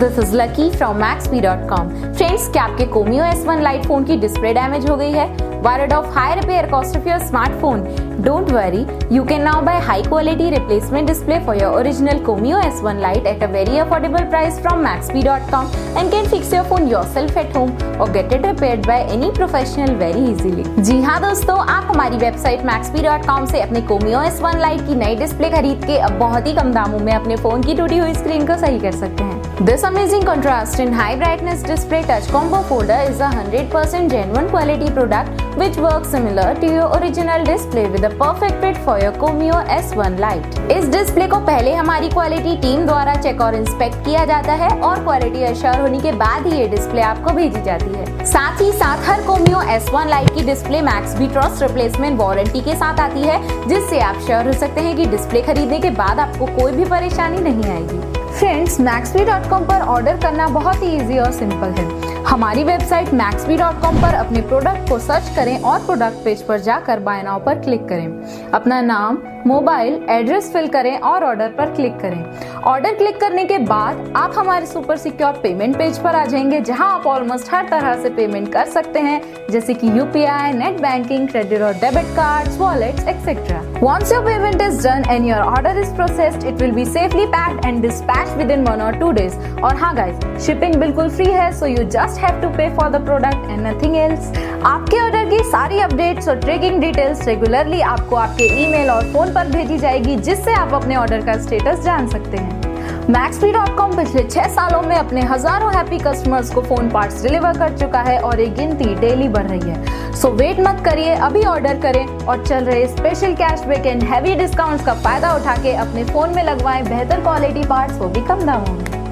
This is lucky from Maxbhi.com। Friends, क्या आपके Comio S1 Lite phone की display damage हो गई है? Worried of high repair cost of your smartphone? Don't worry, you can now buy high quality replacement display for your original Comio S1 Lite at a very affordable price from Maxbhi.com and can fix your phone yourself at home or get it repaired by any professional very easily। जी हाँ दोस्तों, आप हमारी website Maxbhi.com से अपने Comio S1 Lite की नई display खरीद के अब बहुत ही कम दामों में अपने फोन की टूटी हुई स्क्रीन को सही कर सकते हैं। This amazing contrast and high brightness display touch combo folder is a 100% genuine quality product which works similar to your original display with a perfect fit for your Comio S1 Lite। इस display को पहले हमारी quality team द्वारा check और inspect किया जाता है और क्वालिटी अश्योर होने के बाद ही ये डिस्प्ले आपको भेजी जाती है। साथ ही साथ हर Comio S1 Lite की display Maxbhi trust replacement warranty के साथ आती है, जिससे आप श्योर हो सकते हैं कि डिस्प्ले खरीदने के बाद आपको कोई भी परेशानी नहीं आएगी। फ्रेंड्स, Maxbhi.com पर ऑर्डर करना बहुत ही इजी और सिंपल है। हमारी वेबसाइट Maxbhi.com पर अपने प्रोडक्ट को सर्च करें और प्रोडक्ट पेज पर जाकर बाय नाउ पर क्लिक करें। अपना नाम, मोबाइल, एड्रेस फिल करें और ऑर्डर पर क्लिक करें। ऑर्डर क्लिक करने के बाद आप हमारे सुपर सिक्योर पेमेंट पेज पर आ जाएंगे, जहां आप ऑलमोस्ट हर तरह से पेमेंट कर सकते हैं, जैसे कि यूपीआई, नेट बैंकिंग, क्रेडिट और debit cards, wallets etcetera. Once your payment is done and your order is processed, it will be safely packed and dispatched within 1 or 2 days। और हाँ गाइस, शिपिंग बिल्कुल free है, so you just have to pay for the product and nothing else। आपके order की सारी updates और tracking details regularly आपको आपके ईमेल और फोन पर भेजी जाएगी, जिससे आप अपने ऑर्डर का स्टेटस जान सकते हैं। Maxbhi.com पिछले 6 सालों में अपने हजारों हैप्पी कस्टमर्स को फोन पार्ट्स डिलीवर कर चुका है और ये गिनती डेली बढ़ रही है। सो वेट मत करिए, अभी ऑर्डर करें और चल रहे special cashback and heavy discounts का फायदा उठा के अपने फोन में लगवाएं बेहतर क्वालिटी पार्ट्स, वो भी कम दामों में।